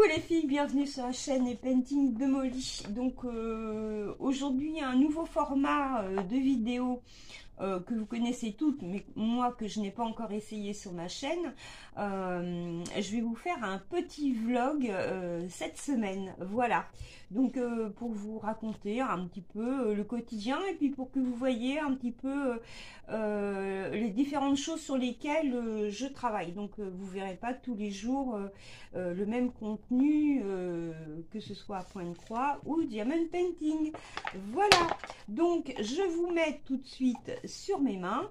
les filles, bienvenue sur la chaîne Painting de Molly. Donc aujourd'hui un nouveau format de vidéo que vous connaissez toutes, mais moi que je n'ai pas encore essayé sur ma chaîne. Je vais vous faire un petit vlog cette semaine, voilà. Donc pour vous raconter un petit peu le quotidien et puis pour que vous voyez un petit peu les différentes choses sur lesquelles je travaille. Donc vous verrez pas tous les jours le même contenu, que ce soit à point de croix ou diamond painting. Voilà, donc je vous mets tout de suite sur mes mains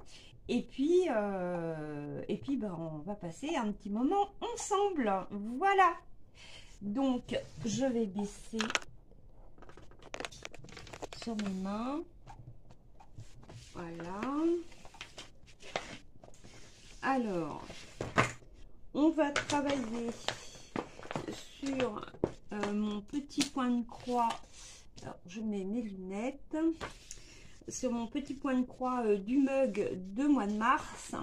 et puis ben, on va passer un petit moment ensemble. Voilà, donc je vais baisser sur mes mains. Voilà, alors on va travailler sur mon petit point de croix. Alors, je mets mes lunettes sur mon petit point de croix du mug de mois de mars.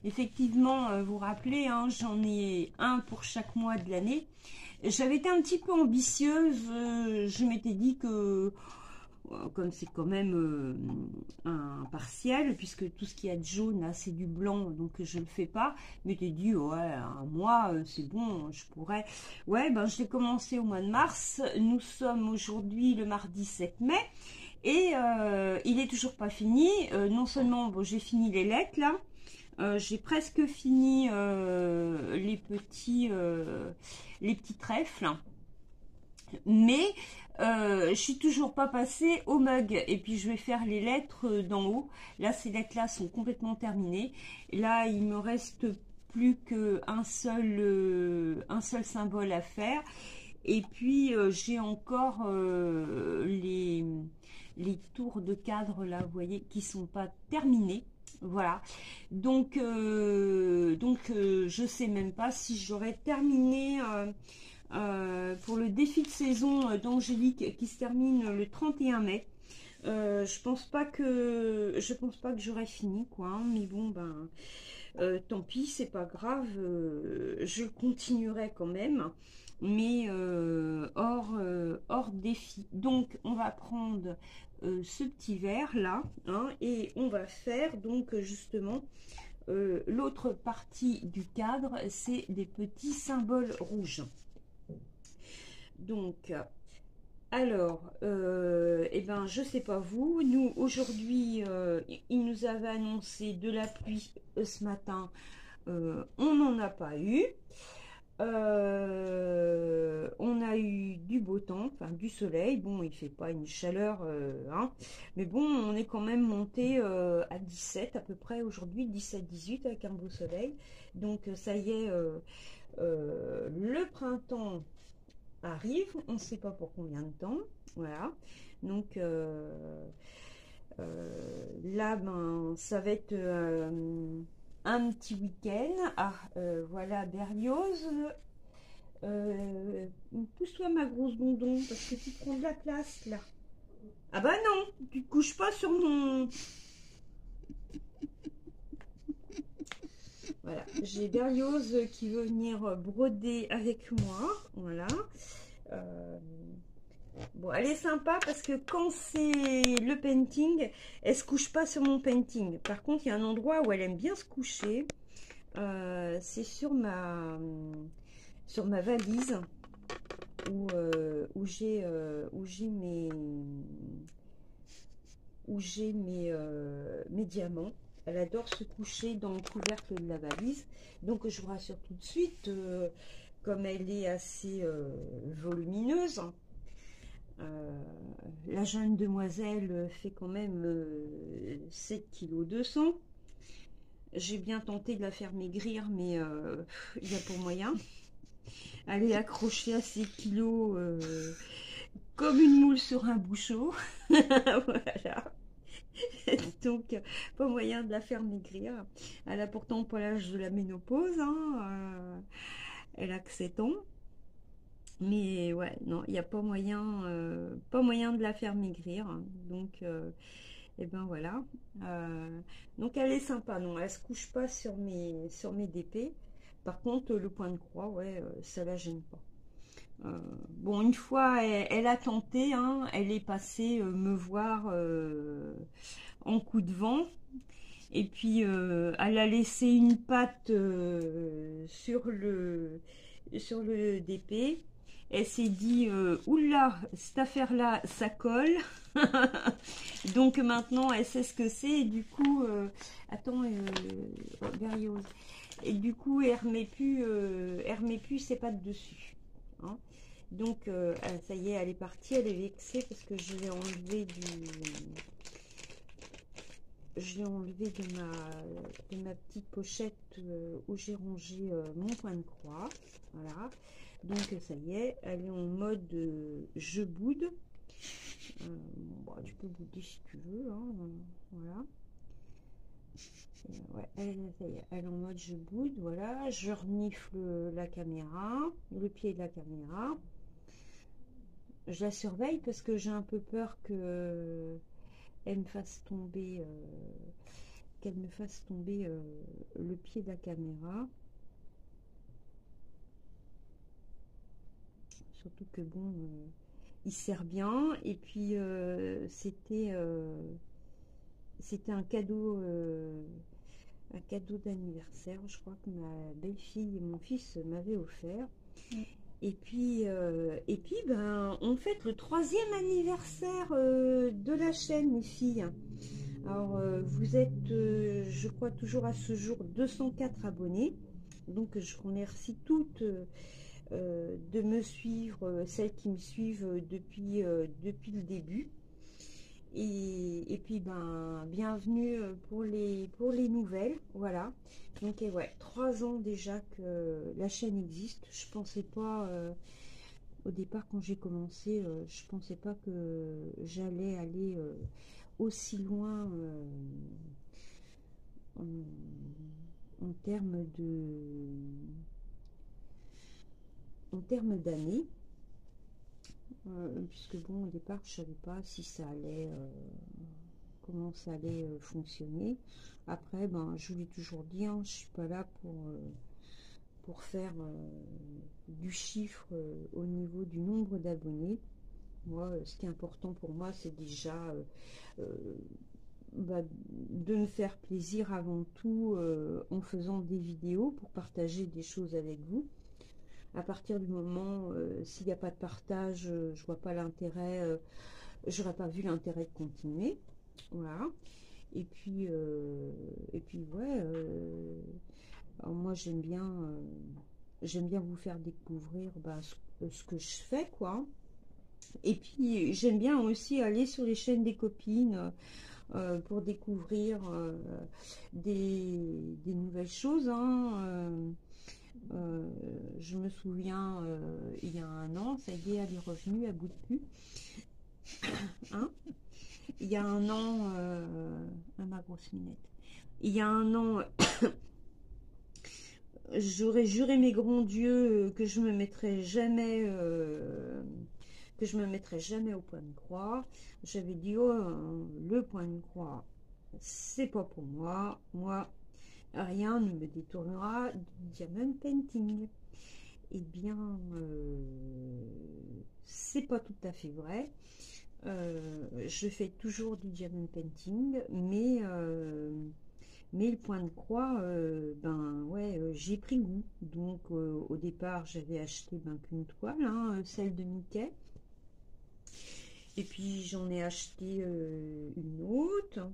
Effectivement, vous vous rappelez, hein, j'en ai un pour chaque mois de l'année. J'avais été un petit peu ambitieuse. Je m'étais dit que comme c'est quand même un partiel, puisque tout ce qu'il y a de jaune là c'est du blanc, donc je le fais pas. Mais t'es dit ouais, un mois c'est bon, je pourrais. Ouais, ben je l'ai commencé au mois de mars. Nous sommes aujourd'hui le mardi 7 mai et il est toujours pas fini. Non seulement bon, j'ai fini les lettres là, j'ai presque fini les petits trèfles, mais je suis toujours pas passée au mug. Et puis je vais faire les lettres d'en haut. Là, ces lettres là sont complètement terminées. Là, il me reste plus qu'un seul symbole à faire. Et puis j'ai encore les tours de cadre là, vous voyez, qui sont pas terminés. Voilà, donc je sais même pas si j'aurais terminé pour le défi de saison d'Angélique qui se termine le 31 mai. Je pense pas que j'aurais fini quoi, hein, mais bon ben tant pis, c'est pas grave, je continuerai quand même, mais hors défi. Donc on va prendre ce petit verre là, hein, et on va faire donc justement l'autre partie du cadre, c'est des petits symboles rouges. Donc, alors, eh ben, je sais pas vous, nous aujourd'hui, il nous avait annoncé de la pluie ce matin, on n'en a pas eu. On a eu du beau temps, enfin du soleil. Bon, il fait pas une chaleur, hein, mais bon, on est quand même monté à 17 à peu près aujourd'hui, 17-18 avec un beau soleil. Donc ça y est, le printemps arrive, on ne sait pas pour combien de temps, voilà. Donc là, ben, ça va être un petit week-end. Ah, voilà Berlioz. Pousse-toi ma grosse gondon, parce que tu prends de la place là. Ah bah non, tu te couches pas sur mon... Voilà, j'ai Berlioz qui veut venir broder avec moi, voilà. Bon, elle est sympa parce que quand c'est le painting, elle se couche pas sur mon painting. Par contre, il y a un endroit où elle aime bien se coucher. C'est sur ma valise où j'ai mes diamants. Elle adore se coucher dans le couvercle de la valise. Donc, je vous rassure tout de suite, comme elle est assez volumineuse. La jeune demoiselle fait quand même 7,2 kg. J'ai bien tenté de la faire maigrir, mais il y a pour moyen. Elle est accrochée à ses kilos comme une moule sur un bouchon. Voilà. Donc, pas moyen de la faire maigrir. Elle a pourtant pas l'âge de la ménopause, hein. Elle a que 7 ans. Mais ouais, non, il n'y a pas moyen de la faire maigrir. Donc, et ben voilà. Donc elle est sympa, non, elle se couche pas sur mes DP. Par contre, le point de croix, ouais, ça la gêne pas. Bon, une fois, elle a tenté, hein, elle est passée me voir en coup de vent. Et puis, elle a laissé une patte sur le DP. Elle s'est dit, oula, cette affaire-là, ça colle. Donc maintenant, elle sait ce que c'est. Et du coup, attends, Berlioz. Et du coup, elle remet plus ses pattes dessus. Hein. Donc, ça y est, elle est partie. Elle est vexée parce que je l'ai enlevé de ma petite pochette où j'ai rangé mon point de croix. Voilà. Donc ça y est, elle est en mode je boude. Bon, tu peux bouder si tu veux. Hein, voilà. Ouais, ça y est, elle est en mode je boude. Voilà. Je renifle la caméra, le pied de la caméra. Je la surveille parce que j'ai un peu peur que elle me fasse tomber qu'elle me fasse tomber le pied de la caméra. Surtout que bon, il sert bien. Et puis c'était un cadeau d'anniversaire, je crois que ma belle-fille et mon fils m'avaient offert. Et puis ben, on fête le 3e anniversaire de la chaîne, mes filles. Alors, vous êtes, je crois, toujours à ce jour 204 abonnés. Donc, je remercie toutes de me suivre, celles qui me suivent depuis le début. Et puis, ben, bienvenue pour les nouvelles. Voilà. Donc, ouais, 3 ans déjà que la chaîne existe. Je pensais pas, au départ, quand j'ai commencé, je pensais pas que j'allais aller aussi loin en termes d'années, puisque bon, au départ je savais pas si ça allait comment ça allait fonctionner. Après, ben, je vous l'ai toujours dit, hein, je suis pas là pour faire du chiffre au niveau du nombre d'abonnés. Moi, ce qui est important pour moi, c'est déjà de me faire plaisir avant tout en faisant des vidéos pour partager des choses avec vous. À partir du moment s'il n'y a pas de partage, je vois pas l'intérêt, j'aurais pas vu l'intérêt de continuer. Voilà. Et puis ouais, alors moi j'aime bien vous faire découvrir ce que je fais, quoi. Et puis j'aime bien aussi aller sur les chaînes des copines pour découvrir des nouvelles choses. Hein. Je me souviens, il y a un an, ça y est, elle est revenue à bout de cul. Hein, il y a un an, ma grosse minette. Il y a un an, j'aurais juré mes grands dieux que je me mettrais jamais au point de croix. J'avais dit, oh, le point de croix, c'est pas pour moi. Moi, rien ne me détournera du diamond painting. Eh bien, c'est pas tout à fait vrai. Je fais toujours du diamond painting, mais le point de croix, ben ouais, j'ai pris goût. Donc au départ, j'avais acheté qu'une toile, hein, celle de Mickey. Et puis j'en ai acheté une autre.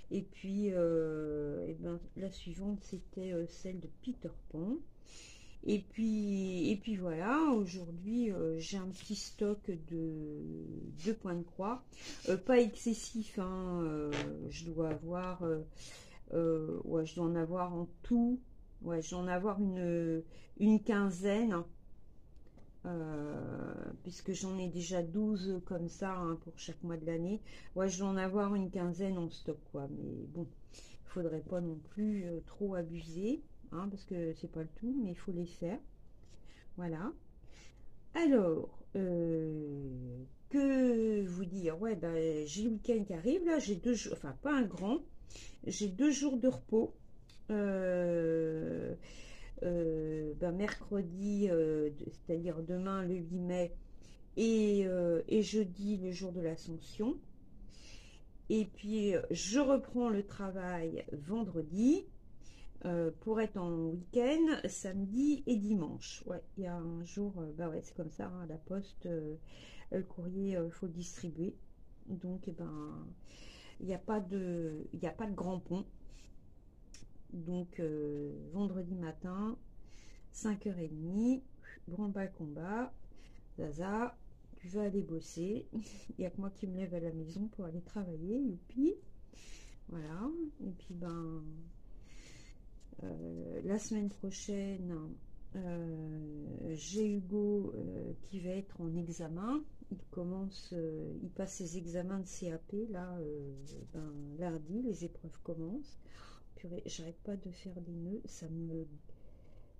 Et puis et ben, la suivante, c'était celle de Peter Pan. Et puis voilà, aujourd'hui j'ai un petit stock de points de croix, pas excessif, hein, je dois avoir, ouais, je dois en avoir en tout, ouais, je dois en avoir une quinzaine, puisque j'en ai déjà 12 comme ça, hein, pour chaque mois de l'année. Ouais, je dois en avoir une quinzaine en stock, quoi, mais bon, il faudrait pas non plus trop abuser. Hein, parce que c'est pas le tout, mais il faut les faire. Voilà. Alors, que vous dire? Ouais, ben, j'ai le week-end qui arrive, là, j'ai 2 jours, enfin pas un grand, j'ai 2 jours de repos. mercredi, c'est-à-dire demain le 8 mai, et jeudi le jour de l'Ascension. Et puis je reprends le travail vendredi pour être en week-end samedi et dimanche. Ouais, il y a un jour, bah ouais, c'est comme ça, hein, la poste, le courrier, faut le distribuer. Donc, il n'y a pas de grand pont. Donc, vendredi matin, 5h30, grand bal combat, Zaza, tu vas aller bosser. Il n'y a que moi qui me lève à la maison pour aller travailler, youpi. Voilà. Et puis, la semaine prochaine, j'ai Hugo qui va être en examen. Il passe ses examens de CAP là, lundi, les épreuves commencent. Purée, j'arrête pas de faire des nœuds, ça me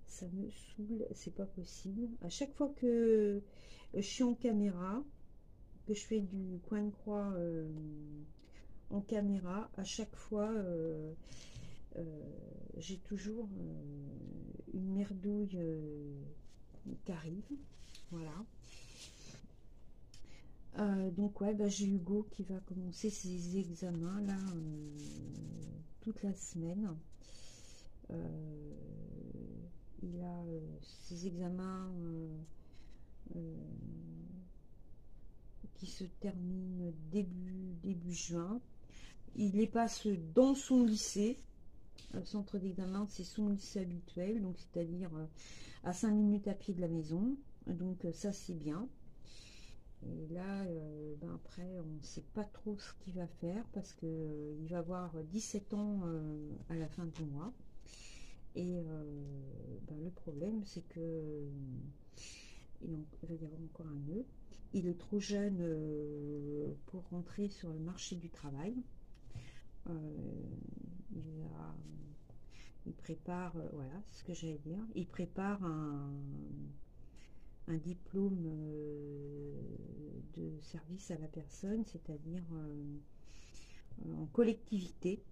saoule, c'est pas possible. À chaque fois que je suis en caméra, que je fais du coin de croix en caméra, à chaque fois j'ai toujours une merdouille qui arrive. Voilà. Donc ouais, j'ai Hugo qui va commencer ses examens là toute la semaine. Il a ses examens qui se terminent début juin. Il les passe dans son lycée. Le centre d'examen, c'est son lycée habituel, donc c'est-à-dire à 5 minutes à pied de la maison. Donc ça, c'est bien. Et là, après, on ne sait pas trop ce qu'il va faire parce que il va avoir 17 ans à la fin du mois. Et le problème, c'est que il va y avoir encore un nœud. Il est trop jeune pour rentrer sur le marché du travail. Il prépare, voilà, c'est ce que j'allais dire. Il prépare un diplôme de service à la personne, c'est-à-dire en collectivité.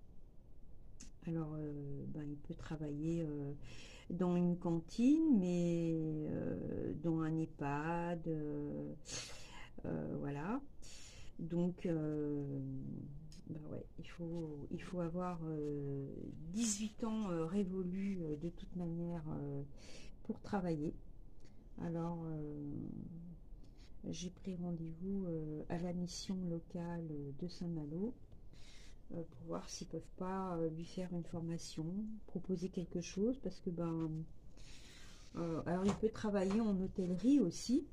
Alors, il peut travailler dans une cantine, mais dans un EHPAD, voilà. Donc, ouais, il faut avoir 18 ans révolus de toute manière pour travailler. Alors, j'ai pris rendez-vous à la mission locale de Saint-Malo pour voir s'ils peuvent pas lui faire une formation, proposer quelque chose, parce que alors il peut travailler en hôtellerie aussi,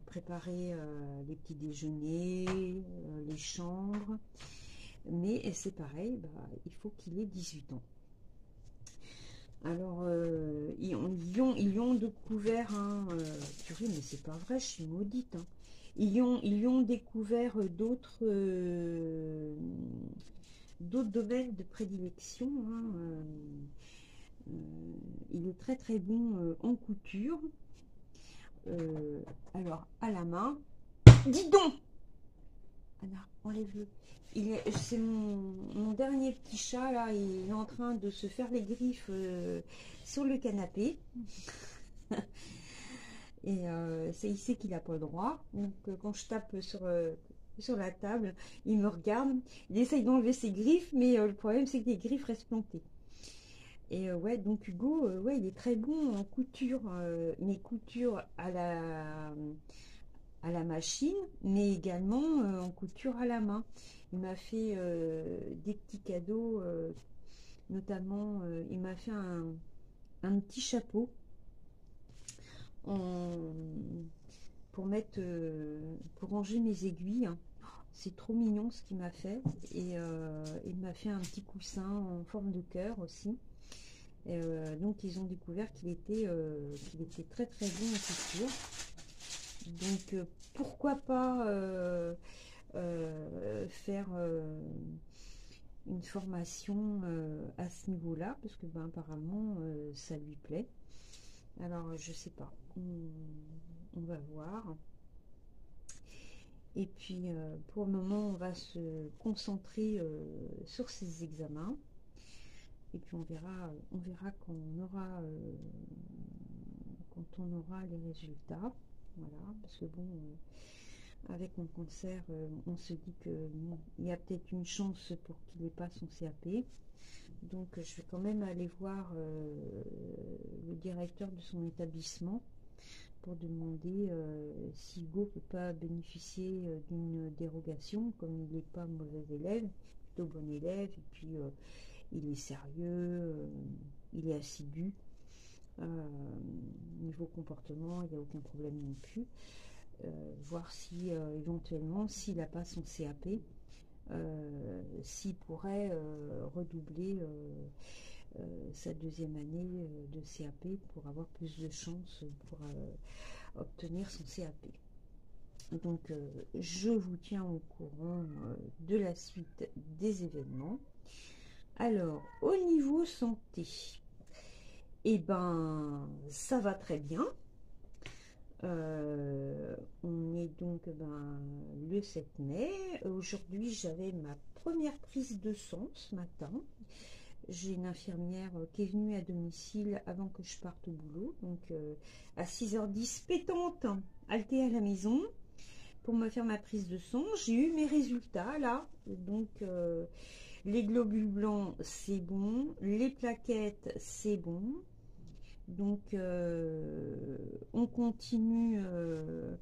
préparer les petits déjeuners, les chambres, mais c'est pareil, il faut qu'il ait 18 ans. Alors, ils ont découvert, purée, mais c'est pas vrai, je suis maudite. Hein. Ils ont découvert d'autres domaines de prédilection. Hein, il est très très bon en couture. Alors, à la main. Dis donc! Anna, enlève-le. C'est mon dernier petit chat là, il est en train de se faire les griffes sur le canapé. Et il sait qu'il n'a pas le droit. Donc quand je tape sur la table, il me regarde, il essaye d'enlever ses griffes, mais le problème c'est que les griffes restent plantées. Et ouais, donc Hugo, ouais, il est très bon en couture, mais couture à la machine, mais également en couture à la main. Il m'a fait des petits cadeaux, notamment il m'a fait un petit chapeau pour mettre pour ranger mes aiguilles. C'est trop mignon ce qu'il m'a fait. Et il m'a fait un petit coussin en forme de cœur aussi. Et, donc ils ont découvert qu'il était très très bon en couture. Donc pourquoi pas faire une formation à ce niveau-là, parce que apparemment ça lui plaît. Alors je sais pas, on va voir. Et puis pour le moment on va se concentrer sur ses examens. et puis on verra quand on aura les résultats. Voilà, parce que bon, avec mon cancer, on se dit que bon, il y a peut-être une chance pour qu'il n'ait pas son CAP. Donc je vais quand même aller voir le directeur de son établissement pour demander si Hugo ne peut pas bénéficier d'une dérogation, comme il n'est pas mauvais élève, plutôt bon élève, et puis il est sérieux, il est assidu. Niveau comportement, il n'y a aucun problème non plus. Voir si éventuellement, s'il n'a pas son CAP, s'il pourrait redoubler sa deuxième année de CAP pour avoir plus de chances pour obtenir son CAP. Donc je vous tiens au courant de la suite des événements. Alors au niveau santé, eh ben ça va très bien. On est donc le 7 mai. Aujourd'hui, j'avais ma première prise de sang ce matin. J'ai une infirmière qui est venue à domicile avant que je parte au boulot. Donc à 6h10, pétante, haltée à la maison pour me faire ma prise de sang. J'ai eu mes résultats là. Donc les globules blancs, c'est bon. Les plaquettes, c'est bon. Donc on continue le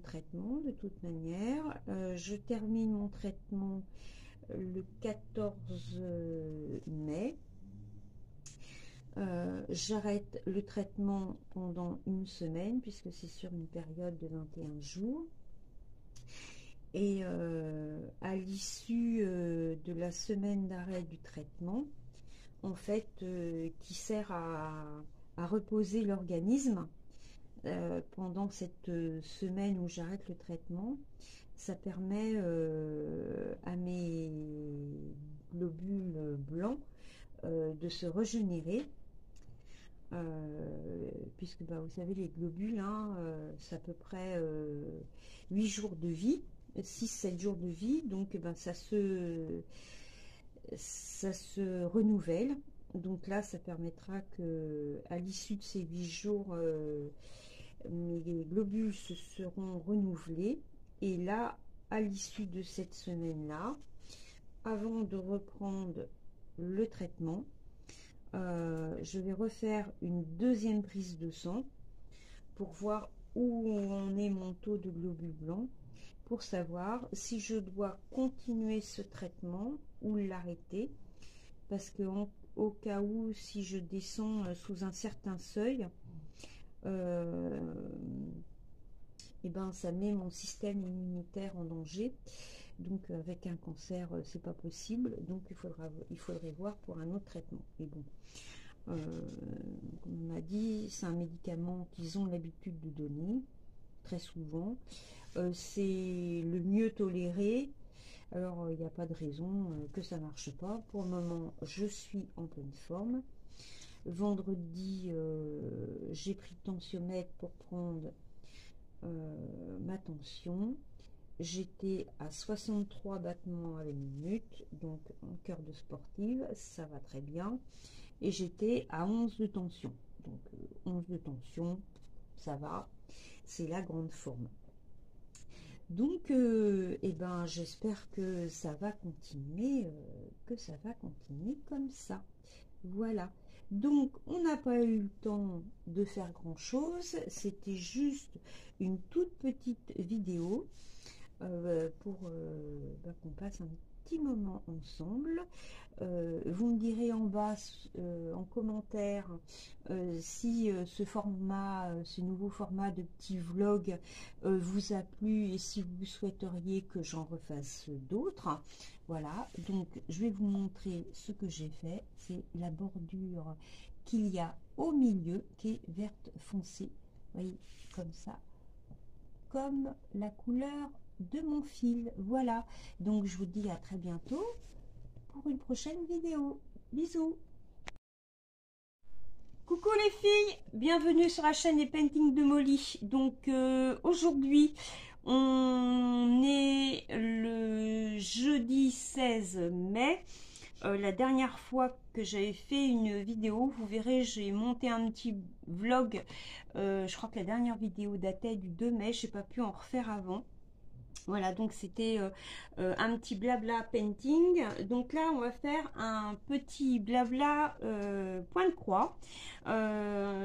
traitement de toute manière. Je termine mon traitement le 14 mai. J'arrête le traitement pendant une semaine puisque c'est sur une période de 21 jours. Et à l'issue de la semaine d'arrêt du traitement, en fait, qui sert à reposer l'organisme pendant cette semaine où j'arrête le traitement, ça permet à mes globules blancs de se régénérer, puisque vous savez, les globules, c'est à peu près 8 jours de vie, 6-7 jours de vie, donc ça se renouvelle. Donc là, ça permettra que à l'issue de ces 8 jours, mes globules se seront renouvelés. Et là, à l'issue de cette semaine-là, avant de reprendre le traitement, je vais refaire une deuxième prise de sang pour voir où en est mon taux de globules blancs, pour savoir si je dois continuer ce traitement ou l'arrêter, parce que au cas où, si je descends sous un certain seuil, et ça met mon système immunitaire en danger. Donc avec un cancer, c'est pas possible, donc il faudrait voir pour un autre traitement. Et bon, comme on m'a dit, c'est un médicament qu'ils ont l'habitude de donner très souvent. C'est le mieux toléré. Alors il n'y a pas de raison que ça marche pas. Pour le moment, je suis en pleine forme. Vendredi, j'ai pris le tensiomètre pour prendre ma tension. J'étais à 63 battements à la minute, donc en cœur de sportive, ça va très bien. Et j'étais à 11 de tension. Donc 11 de tension, ça va, c'est la grande forme. Donc j'espère que ça va continuer, comme ça. Voilà. Donc on n'a pas eu le temps de faire grand chose, c'était juste une toute petite vidéo pour qu'on passe un petit moment ensemble. Vous me direz en bas en commentaire si ce nouveau format de petit vlog vous a plu et si vous souhaiteriez que j'en refasse d'autres. Voilà, donc je vais vous montrer ce que j'ai fait. C'est la bordure qu'il y a au milieu qui est verte foncée. Vous voyez, comme ça, comme la couleur de mon fil. Voilà, donc je vous dis à très bientôt pour une prochaine vidéo. Bisous. Coucou les filles, bienvenue sur la chaîne des Paintings de Molly. Donc aujourd'hui on est le jeudi 16 mai. la dernière fois que j'avais fait une vidéo, vous verrez, j'ai monté un petit vlog. Je crois que la dernière vidéo datait du 2 mai, je n'ai pas pu en refaire avant. Voilà, donc c'était un petit blabla painting. Donc là, on va faire un petit blabla point de croix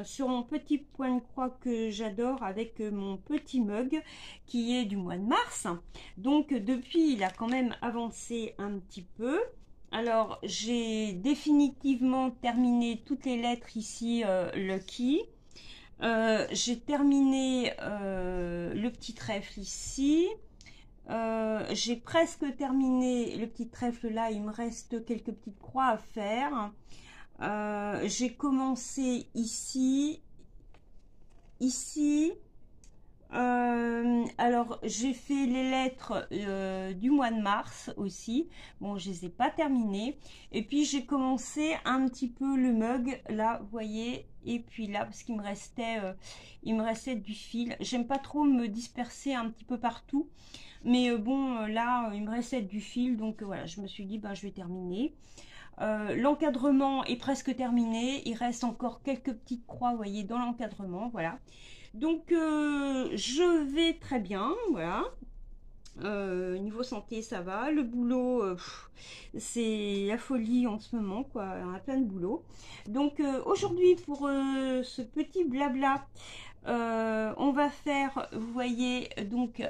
sur mon petit point de croix que j'adore avec mon petit mug qui est du mois de mars. Donc depuis, il a quand même avancé un petit peu. Alors, j'ai définitivement terminé toutes les lettres ici, Lucky. J'ai terminé le petit trèfle ici. J'ai presque terminé le petit trèfle là, il me reste quelques petites croix à faire. J'ai commencé ici, ici. Alors j'ai fait les lettres du mois de mars aussi. Bon, je les ai pas terminées. Et puis j'ai commencé un petit peu le mug là, vous voyez. Et puis là, parce qu'il me restait du fil. J'aime pas trop me disperser un petit peu partout. Mais bon, là, il me restait du fil, donc voilà, je me suis dit, bah, je vais terminer. L'encadrement est presque terminé, il reste encore quelques petites croix, vous voyez, dans l'encadrement, voilà. Donc, je vais très bien, voilà. Niveau santé, ça va. Le boulot, c'est la folie en ce moment, quoi. On a plein de boulot. Donc, aujourd'hui, pour ce petit blabla, on va faire, vous voyez, donc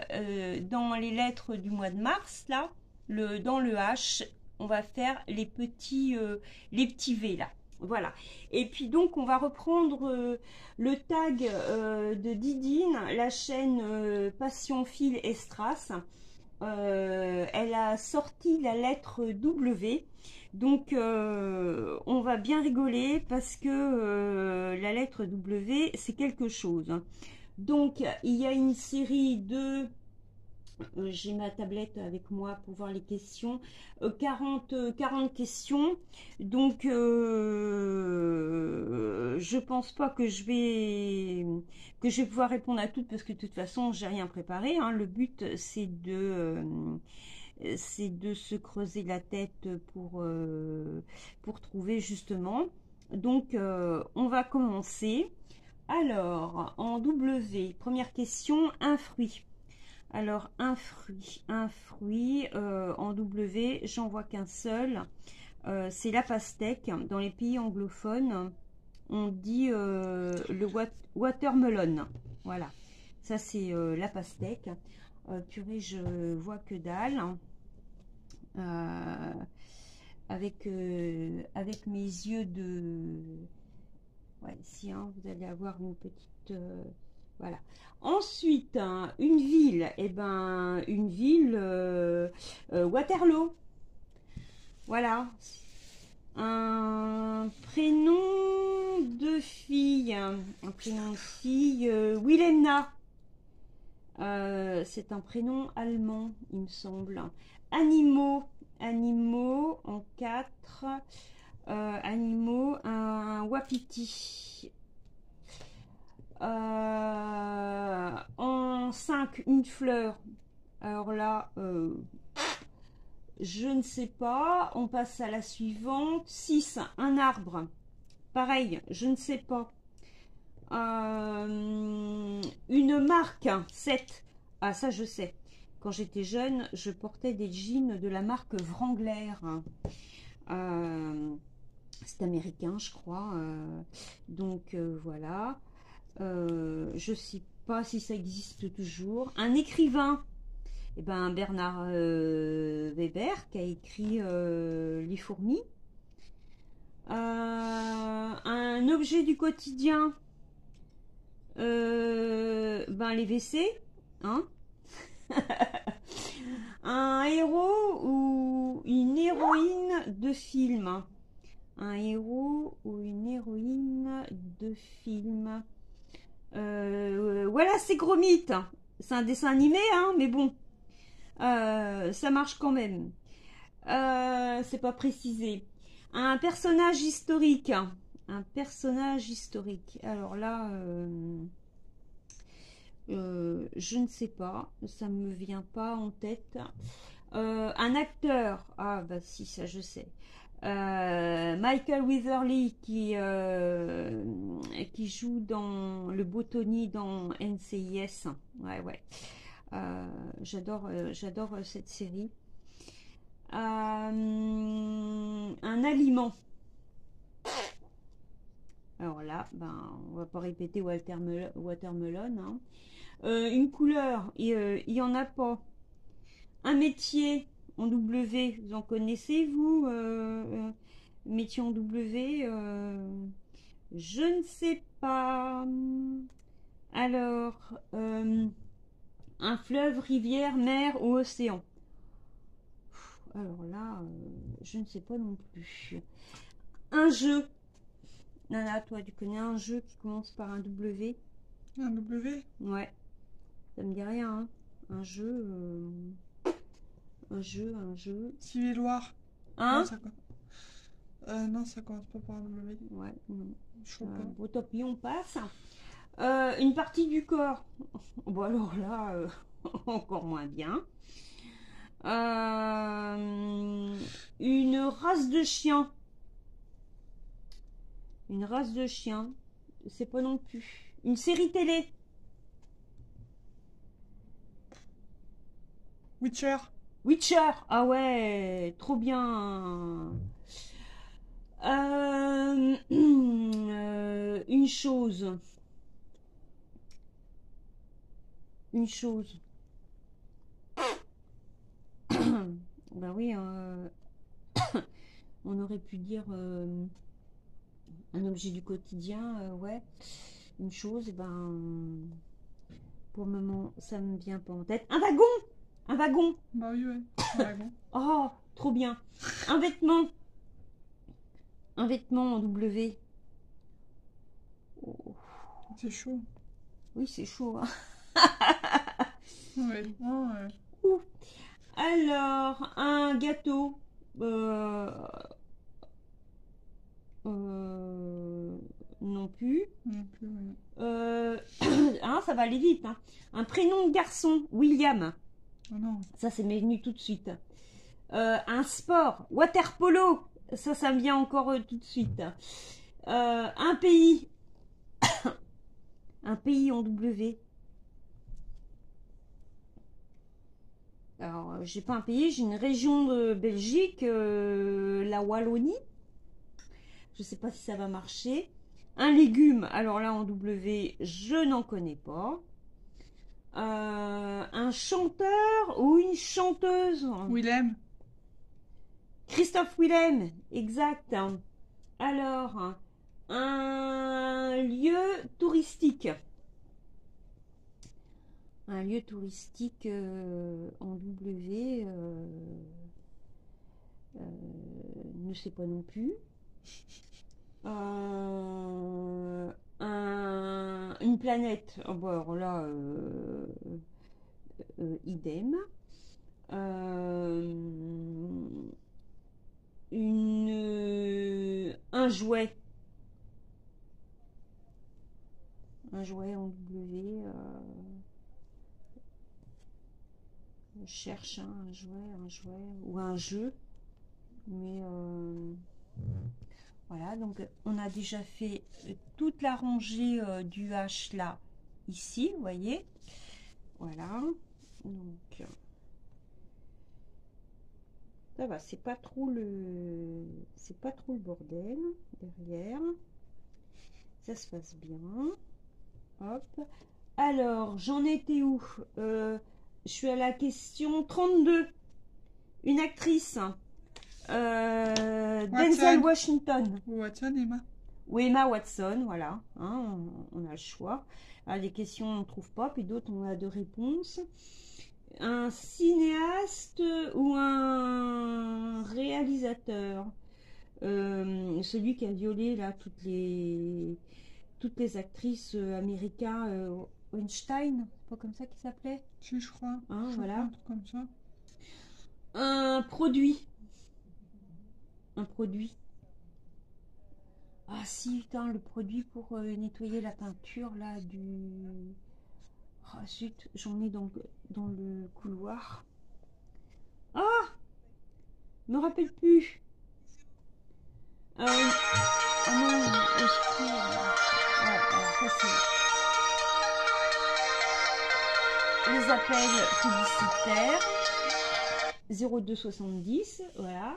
dans les lettres du mois de mars, là, dans le H, on va faire les petits V, là. Voilà. Et puis donc, on va reprendre le tag de Didine, la chaîne Passion Fil et Strass. Elle a sorti la lettre W. Donc, on va bien rigoler parce que la lettre W, c'est quelque chose. Donc, il y a une série de... j'ai ma tablette avec moi pour voir les questions. 40 questions. Donc, je pense pas que je vais pouvoir répondre à toutes parce que de toute façon, j'ai rien préparé. Hein. Le but, c'est de se creuser la tête pour trouver justement. Donc, on va commencer. Alors, en W, première question, un fruit. Alors, un fruit en W, j'en vois qu'un seul. C'est la pastèque. Dans les pays anglophones, on dit le watermelon. Voilà, ça c'est la pastèque. Purée, je vois que dalle. Avec mes yeux de... Ouais, si, hein, vous allez avoir une petite... voilà. Ensuite, hein, une ville. Eh ben, une ville... Waterloo. Voilà. Un prénom de fille. Un prénom de fille. Wilhelmina. C'est un prénom allemand, il me semble. Animaux en 4. Animaux, un wapiti. En 5, une fleur. Alors là, je ne sais pas. On passe à la suivante. 6, un arbre. Pareil, je ne sais pas. Une marque, 7. Ah, ça je sais. Quand j'étais jeune, je portais des jeans de la marque Wrangler. C'est américain, je crois. Donc voilà. Je sais pas si ça existe toujours. Un écrivain, eh ben, Bernard Weber, qui a écrit Les fourmis. Un objet du quotidien, ben, les WC, hein. Un héros ou une héroïne de film. Un héros ou une héroïne de film. Voilà, c'est Gromit. C'est un dessin animé, hein, mais bon, ça marche quand même. C'est pas précisé. Un personnage historique. Un personnage historique. Alors là, je ne sais pas. Ça me vient pas en tête. Un acteur. Ah, bah si, ça je sais. Michael Witherly qui joue dans le beau Tony dans NCIS. Ouais, ouais. J'adore cette série. Un aliment. Alors là, ben, on va pas répéter watermelon. Hein. Une couleur, il y en a pas. Un métier en W, vous en connaissez vous métier en W, je ne sais pas. Alors, un fleuve, rivière, mer ou océan. Alors là, je ne sais pas non plus. Un jeu. Nana, toi, tu connais un jeu qui commence par un W? Un W? Ouais. Ça me dit rien, hein. Un jeu. Un jeu. Civil War. Hein? Non, ça commence pas par un W. Ouais, non. Je sais pas. Bon, tant pis, on passe. Une partie du corps. Bon, alors là, encore moins bien. Une race de chien. Une race de chien. C'est pas non plus. Une série télé. Witcher. Witcher. Ah ouais, trop bien. Une chose. Une chose. Ben oui, on aurait pu dire un objet du quotidien, ouais. Une chose, et ben pour le moment, ça me vient pas en tête. Un wagon! Un wagon! Bah oui, ouais. Un wagon. Oh, trop bien. Un vêtement. Un vêtement en W. Oh. C'est chaud. Oui, c'est chaud. Hein. Un vêtement, Ouh. Alors, un gâteau. Non plus. non plus, ouais. Hein, ça va aller vite. Hein. Un prénom de garçon, William. Oh non. Ça, c'est m'est venu tout de suite. Un sport, water polo. Ça me vient encore tout de suite. Un pays. Un pays en W. Alors, j'ai pas un pays, j'ai une région de Belgique, la Wallonie. Je sais pas si ça va marcher. Un légume, alors là en W, je n'en connais pas. Un chanteur ou une chanteuse? Willem. Christophe Willem, exact. Alors, un lieu touristique. Un lieu touristique en W, ne sais pas non plus. Une planète, oh, bon, alors là, idem. Un jouet. Un jouet en W. Je cherche un jouet ou un jeu. Mais voilà, donc on a déjà fait toute la rangée du H là, ici, vous voyez. Voilà. Donc ça va, c'est pas trop le bordel derrière. Ça se passe bien. Hop. Alors, j'en étais où? Je suis à la question 32. Une actrice. Denzel Washington. Watson, Emma. Ou Emma Watson, voilà. Hein, on a le choix. Alors, des questions, on ne trouve pas, puis d'autres, on a deux réponses. Un cinéaste ou un réalisateur? Celui qui a violé là toutes les actrices américaines, Weinstein, c'est pas comme ça qu'il s'appelait? Si, je crois. Hein, voilà. Un truc comme ça. Un produit. Un produit. Ah si, putain, le produit pour nettoyer la peinture là du... Ah zut, j'en ai dans le couloir. Ah, me rappelle plus. Ah non, au secours. Ouais, alors ça c'est les appels publicitaires. 0270, voilà.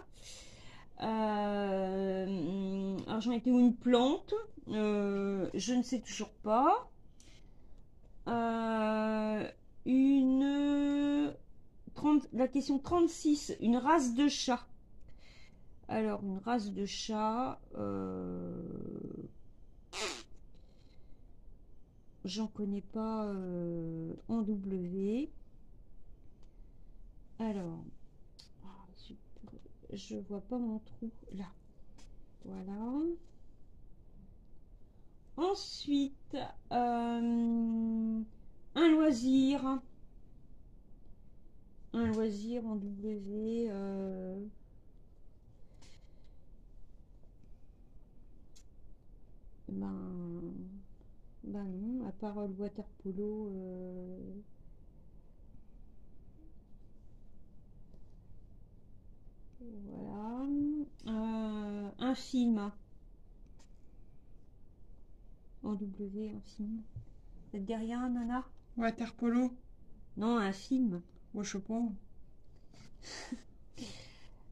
Alors j'en étais où, une plante, je ne sais toujours pas. Une 30, la question 36, une race de chat. Alors une race de chat, j'en connais pas en W. Alors, je vois pas mon trou là. Voilà. Ensuite, un loisir. Un loisir en W. Ben non, à part le water polo. Voilà. Un film. En W, un film. Ça te dit rien, Nana? Water polo. Non, un film. Ouais, je sais pas.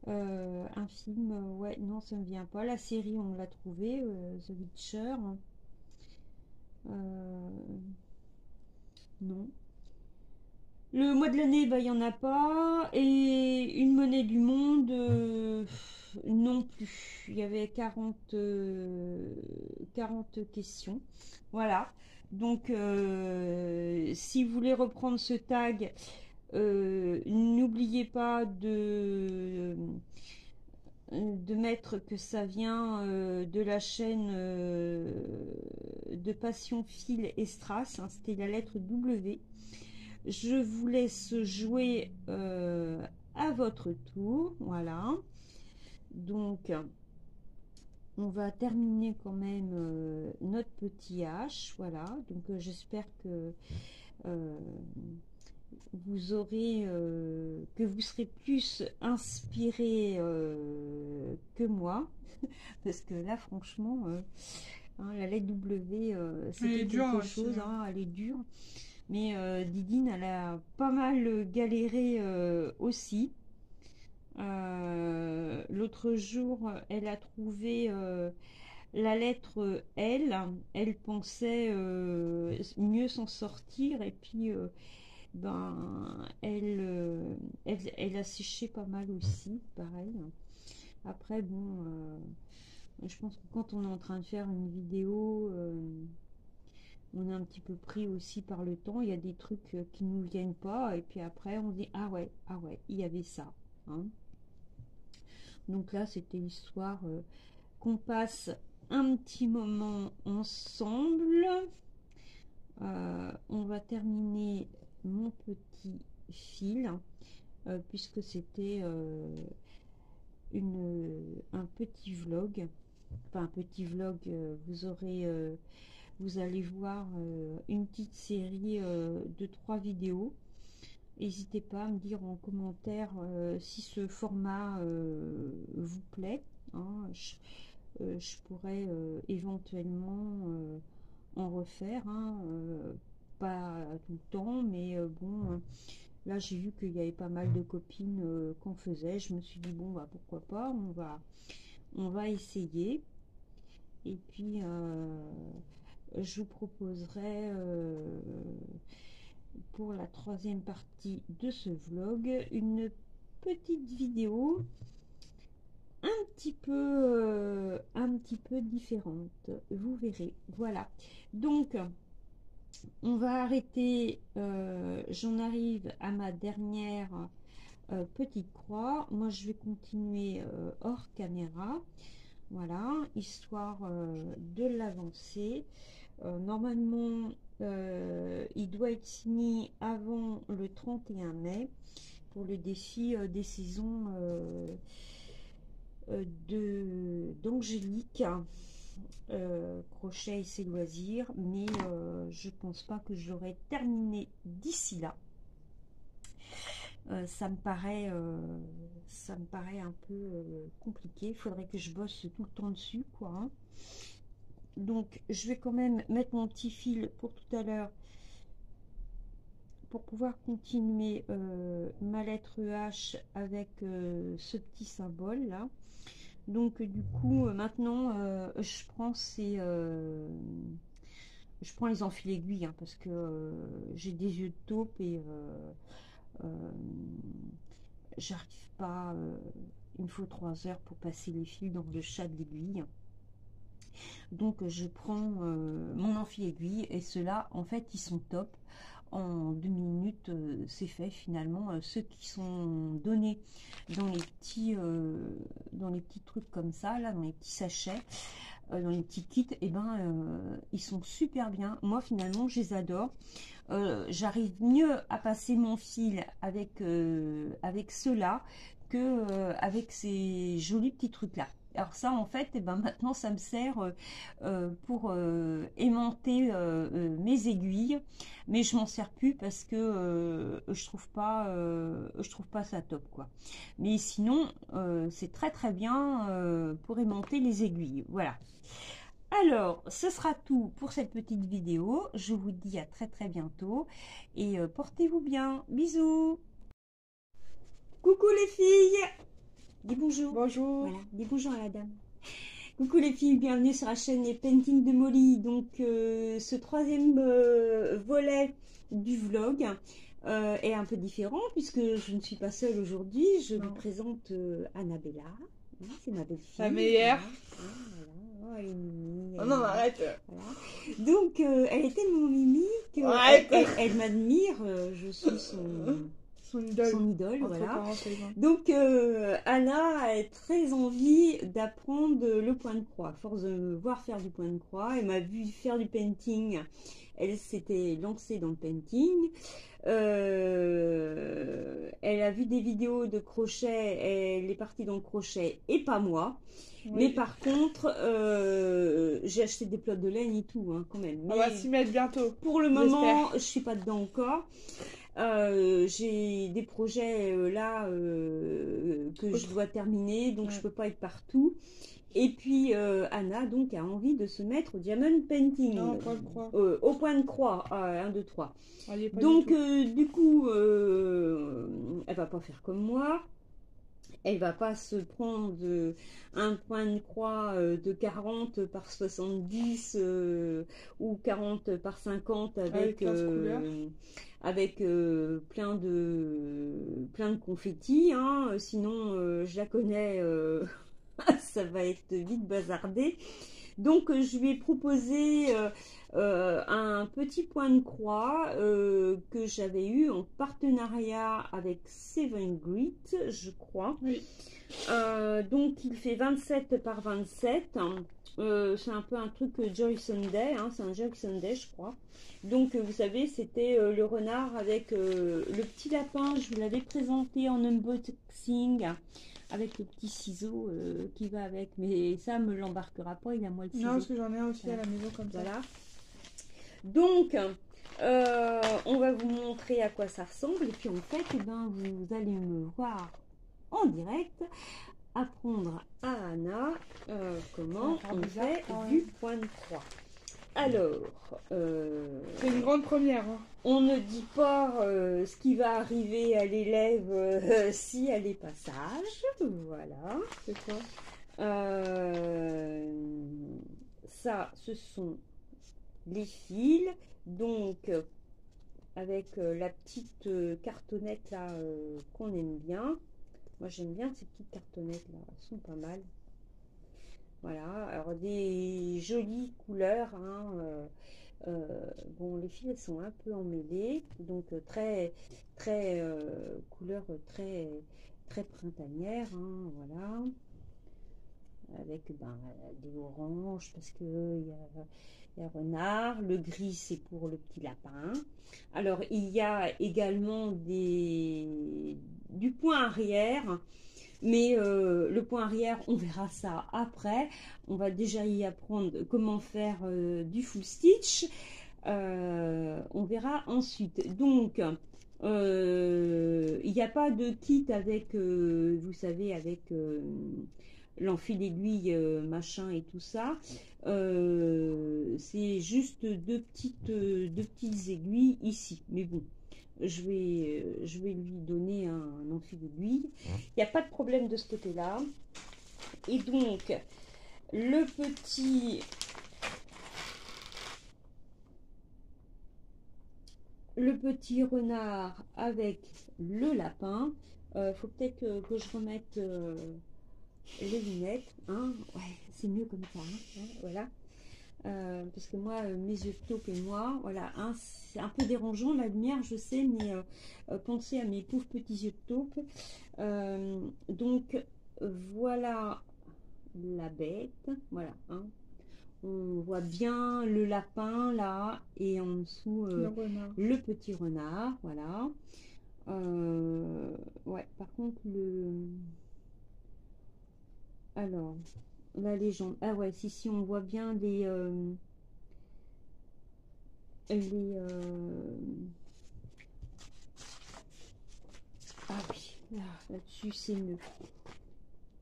Un film, ouais, non, ça me vient pas. La série, on l'a trouvé, The Witcher. Non. Le mois de l'année, bah, il n'y en a pas. Et une monnaie du monde, non plus. Il y avait 40 questions. Voilà. Donc, si vous voulez reprendre ce tag, n'oubliez pas de mettre que ça vient de la chaîne de Passion Phil et Strass, hein, c'était la lettre W. Je vous laisse jouer à votre tour, voilà. Donc, on va terminer quand même notre petit H, voilà. Donc, j'espère que vous aurez que vous serez plus inspiré que moi, parce que là franchement hein, la lettre W c'était quelque chose aussi, hein, elle est dure, mais Didine elle a pas mal galéré aussi. L'autre jour elle a trouvé la lettre L, elle pensait mieux s'en sortir, et puis ben, elle a séché pas mal aussi, pareil. Après, bon, je pense que quand on est en train de faire une vidéo, on est un petit peu pris aussi par le temps. Il y a des trucs qui nous viennent pas, et puis après, on dit ah ouais, il y avait ça. Hein. Donc là, c'était l'histoire qu'on passe un petit moment ensemble. On va terminer mon petit fil puisque c'était un petit vlog, enfin un petit vlog, vous allez voir une petite série de 3 vidéos. N'hésitez pas à me dire en commentaire si ce format vous plaît, hein. Je pourrais éventuellement en refaire, hein, pas tout le temps, mais bon, là j'ai vu qu'il y avait pas mal de copines qu'on faisait, je me suis dit bon bah pourquoi pas, on va essayer. Et puis je vous proposerai pour la 3e partie de ce vlog une petite vidéo un petit peu différente, vous verrez. Voilà, donc on va arrêter, j'en arrive à ma dernière petite croix. Moi je vais continuer hors caméra, voilà, histoire de l'avancer. Normalement il doit être signé avant le 31 mai pour le défi des saisons d'Angélique, crochet et ses loisirs, mais je pense pas que je l'aurai terminé d'ici là. ça me paraît un peu compliqué. Il faudrait que je bosse tout le temps dessus, quoi, hein. Donc je vais quand même mettre mon petit fil pour tout à l'heure pour pouvoir continuer ma lettre H avec ce petit symbole là. Donc du coup maintenant je prends les enfils aiguilles, hein, parce que j'ai des yeux de taupe et j'arrive pas, il me faut 3 heures pour passer les fils dans le chat de l'aiguille. Donc je prends mon enfil aiguille et ceux-là en fait ils sont top. En 2 minutes c'est fait finalement. Ceux qui sont donnés dans les petits trucs comme ça, là, dans les petits sachets, dans les petits kits, et ben ils sont super bien. Moi finalement je les adore. J'arrive mieux à passer mon fil avec ceux-là que avec ces jolis petits trucs là. Alors ça en fait, et ben maintenant ça me sert pour aimanter mes aiguilles, mais je m'en sers plus parce que je trouve pas ça top, quoi. Mais sinon c'est très très bien pour aimanter les aiguilles. Voilà. Alors, ce sera tout pour cette petite vidéo. Je vous dis à très très bientôt et portez-vous bien. Bisous. Coucou les filles. Dis bonjour. Bonjour. Voilà, dis bonjour à la dame. Coucou les filles, bienvenue sur la chaîne Les Paintings de Molly. Donc ce troisième volet du vlog est un peu différent puisque je ne suis pas seule aujourd'hui. Je vous présente Annabella. C'est ma belle-fille. La meilleure. Voilà. Oh, elle est mimi. Oh non, arrête. Voilà. Donc elle est tellement mimi qu'elle m'admire. Je suis son idole, voilà. Donc Anna a très envie d'apprendre le point de croix. À force de me voir faire du point de croix, elle m'a vu faire du painting. Elle s'était lancée dans le painting. Elle a vu des vidéos de crochet. Elle est partie dans le crochet et pas moi. Oui. Mais par contre, j'ai acheté des plots de laine et tout, hein, quand même. Mais on va s'y mettre bientôt. Pour le moment, je suis pas dedans encore. J'ai des projets là que je dois terminer, donc je peux pas être partout. Et puis Anna donc a envie de se mettre au diamond painting. Non, au point de croix. Au point de croix, 1, 2, 3. Donc du coup, elle va pas faire comme moi. Elle va pas se prendre un point de croix de 40 par 70 ou 40 par 50 avec plein de confettis, hein. Sinon je la connais, ça va être vite bazardé. Donc je lui ai proposé un petit point de croix que j'avais eu en partenariat avec Seven Grit, je crois. Oui. Donc il fait 27 par 27. C'est un peu un truc Joy Sunday, hein, c'est un Joy Sunday, je crois. Donc vous savez, c'était le renard avec le petit lapin. Je vous l'avais présenté en unboxing avec le petit ciseau qui va avec, mais ça me l'embarquera pas, il a moi le ciseau. Non, parce que j'en ai aussi à la maison comme ça. Voilà. Donc on va vous montrer à quoi ça ressemble, et puis en fait, eh ben, vous allez me voir en direct apprendre à Anna comment on fait du point de croix. Alors, c'est une grande première, hein. On ne dit pas ce qui va arriver à l'élève si elle est pas sage. Voilà. C'est quoi ça, ce sont les fils. Donc, avec la petite cartonnette là qu'on aime bien. Moi, j'aime bien ces petites cartonnettes là. Elles sont pas mal. Voilà, alors des jolies couleurs, hein, bon, les fils elles sont un peu emmêlées, donc couleur très printanière, hein, voilà, avec des oranges parce que il y a renard, le gris c'est pour le petit lapin. Alors il y a également du point arrière. Mais le point arrière, on verra ça après. On va déjà y apprendre comment faire du full stitch. On verra ensuite. Donc, Il n'y a pas de kit avec, vous savez, avec l'enfil d'aiguille, machin et tout ça. C'est juste deux petites aiguilles ici. Mais bon, je vais lui donner un enfil d'aiguille. Il n'y a pas de problème de ce côté-là. Et donc, le petit renard avec le lapin. Faut peut-être que je remette les lunettes. Hein. Ouais, c'est mieux comme ça. Hein, voilà. Parce que moi, mes yeux de taupe et moi, voilà, hein, c'est un peu dérangeant la lumière, je sais, mais pensez à mes pauvres petits yeux de taupe. Donc, voilà la bête. Voilà. Hein. On voit bien le lapin là et en dessous le petit renard, voilà. Ouais, par contre alors la légende. Ah ouais, si on voit bien les ah oui, là-dessus c'est mieux.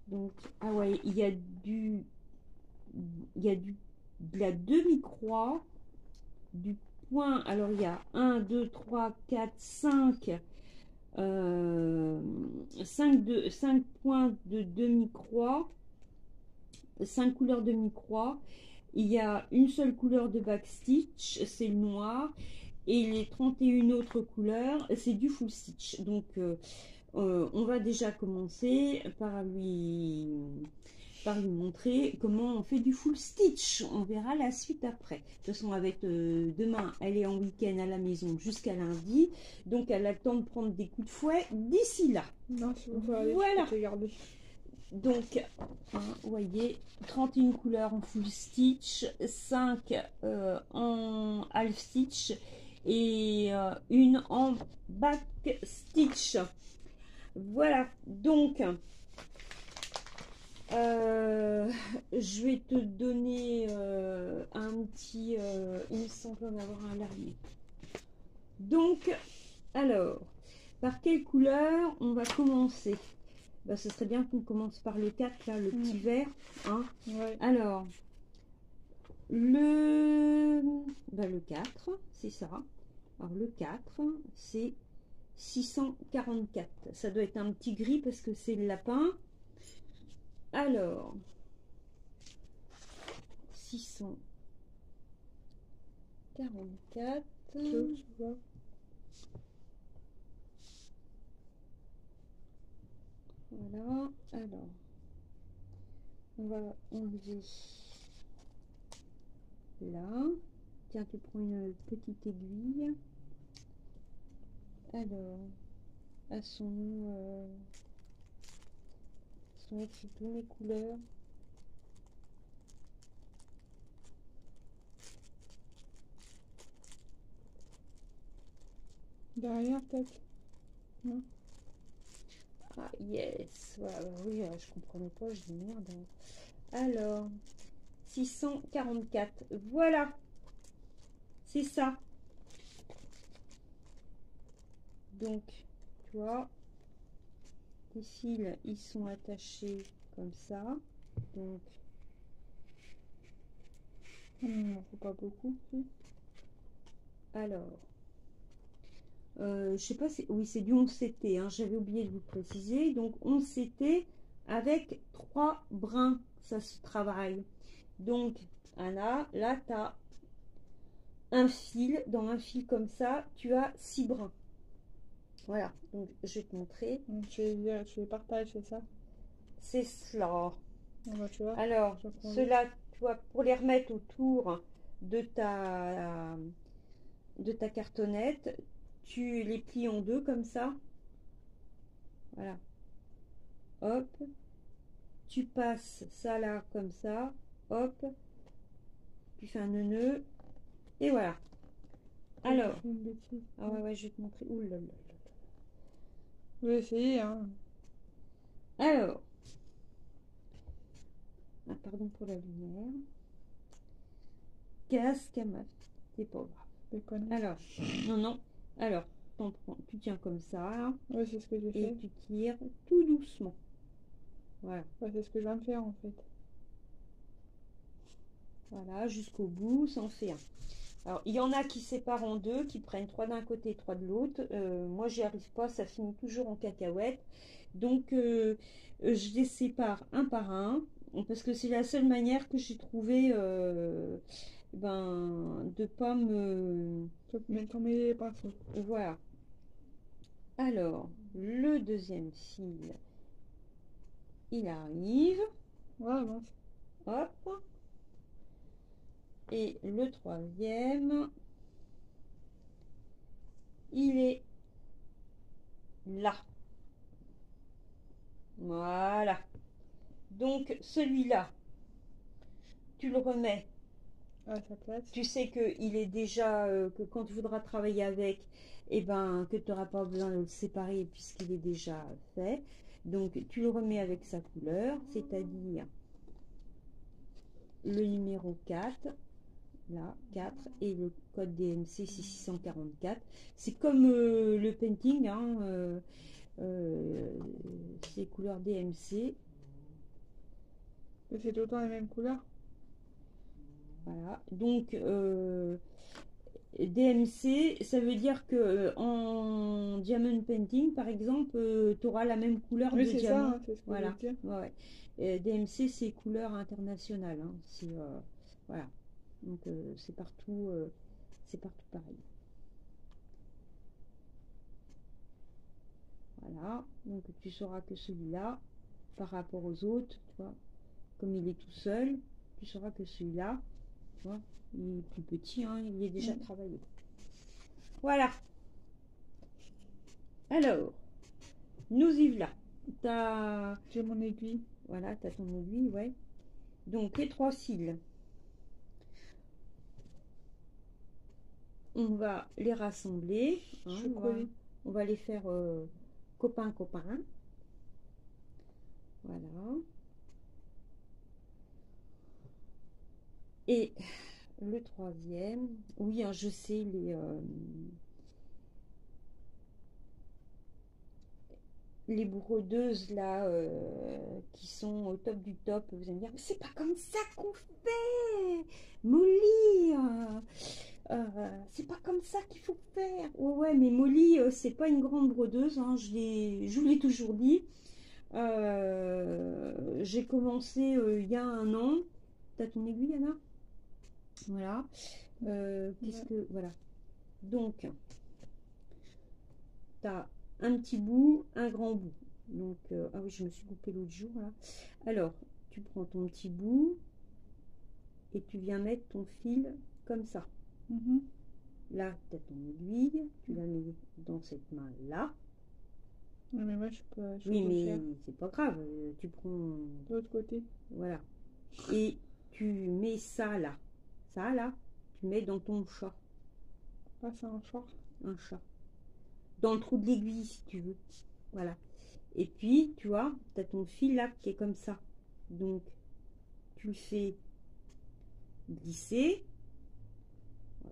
Donc ah ouais, il y a de la demi-croix, du point. Alors il y a 1, 2, 3, 4, 5 5 points de demi-croix, 5 couleurs de demi-croix. Il y a une seule couleur de backstitch, c'est le noir, et les 31 autres couleurs, c'est du full stitch. Donc on va déjà commencer par lui montrer comment on fait du full stitch. On verra la suite après. De toute façon, avec demain, elle est en week-end à la maison jusqu'à lundi. Donc, elle a le temps de prendre des coups de fouet d'ici là. Non, c'est bon, aller, voilà. Regarder. Donc, hein, vous voyez, 31 couleurs en full stitch, 5 en half stitch et une en back stitch. Voilà, donc... je vais te donner un petit... il me semble en avoir un larmier. Donc, alors, par quelle couleur on va commencer? Bah, ce serait bien qu'on commence par le 4, là, le petit vert. Hein. Ouais. Alors, le 4, c'est ça. Alors, le 4, c'est 644. Ça doit être un petit gris parce que c'est le lapin. Alors, 644. Voilà. Alors, on va enlever là. Tiens, tu prends une petite aiguille. Alors, elles sont écrites toutes les couleurs. Derrière, peut-être. Ah, yes. Voilà, oui, je comprenais pas, je dis merde. Alors, 644. Voilà. C'est ça. Donc, tu vois, les fils, ils sont attachés comme ça. Donc, faut pas beaucoup. alors, je sais pas si... Oui, c'est du 11 CT, hein, j'avais oublié de vous préciser. Donc, 11 CT avec 3 brins, ça se travaille. Donc, Anna, là, tu as un fil. Dans un fil comme ça, tu as 6 brins. Voilà, donc je vais te montrer. Tu les partages, c'est ça? C'est cela. Bah, tu vois, alors, ceux-là, tu vois, pour les remettre autour de ta cartonnette, tu les plies en deux comme ça. Voilà. Hop. Tu passes ça là comme ça. Hop. Tu fais un nœud. Et voilà. Alors. Ah ouais, je vais te montrer. Ouh là là. Je vais essayer, hein. Alors. Ah, pardon pour la lumière. Casque à ma. C'est pas grave. Déconne. Alors. Non. Alors. tu tiens comme ça, Ouais, c'est ce que j'ai et fait. tu tires tout doucement. Voilà, Ouais, c'est ce que je viens de faire en fait. voilà, jusqu'au bout, ça en fait un. Alors, il y en a qui séparent en deux, qui prennent 3 d'un côté, 3 de l'autre. Moi, j'y arrive pas, ça finit toujours en cacahuète. Donc, je les sépare un par un, parce que c'est la seule manière que j'ai trouvé de pas me... Mais t'en mets les pinceaux. Voilà. Alors, le deuxième fil, il arrive. Ouais, mince. Hop. Et le troisième, il est là. Voilà. Donc, celui-là, tu le remets. À sa place. Tu sais qu'il est déjà, que quand tu voudras travailler avec, eh ben, que tu n'auras pas besoin de le séparer puisqu'il est déjà fait. Donc, tu le remets avec sa couleur, c'est-à-dire le numéro 4, là, 4, et le code DMC 644. C'est comme le painting, hein, c'est couleur DMC. Et c'est tout le temps les mêmes couleurs. Voilà, donc DMC, ça veut dire que en diamond painting, par exemple, tu auras la même couleur Oui, de c'est ça, diamant. hein, c'est ce que je Voilà, veux dire. ouais. DMC, c'est couleur internationale, hein. Voilà, donc c'est partout pareil. Voilà, donc tu sauras que celui-là, par rapport aux autres, tu vois, comme il est tout seul, tu sauras que celui-là, tu vois, il est plus petit, hein, il est déjà travaillé. Voilà. Alors, nous y voilà. J'ai mon aiguille. Voilà, t'as ton aiguille, ouais. Donc, les 3 cils, on va les rassembler. Hein, on va les faire copain-copain. Voilà. Et le troisième, oui, hein, je sais, les brodeuses là qui sont au top du top, vous allez me dire, mais c'est pas comme ça qu'on fait, Molly, c'est pas comme ça qu'il faut faire. Ouais, ouais, mais Molly, c'est pas une grande brodeuse, hein, je vous l'ai toujours dit. J'ai commencé il y a 1 an. T'as ton aiguille, Anna? Voilà. Qu'est-ce que. Voilà. Donc, t'as un petit bout, un grand bout. Donc, ah oui, je me suis coupé l'autre jour là. Alors, tu prends ton petit bout et tu viens mettre ton fil comme ça. Là, tu as ton aiguille, tu la mets dans cette main-là. Oui, mais moi, je peux. Oui, mais c'est pas grave, tu prends. De l'autre côté. Voilà. Et tu mets ça là. Ça là, tu mets dans ton chat. Ah, c'est un chat. Un chat. Dans le trou de l'aiguille, si tu veux. Voilà. Et puis, tu vois, tu as ton fil là qui est comme ça. Donc, tu le fais glisser.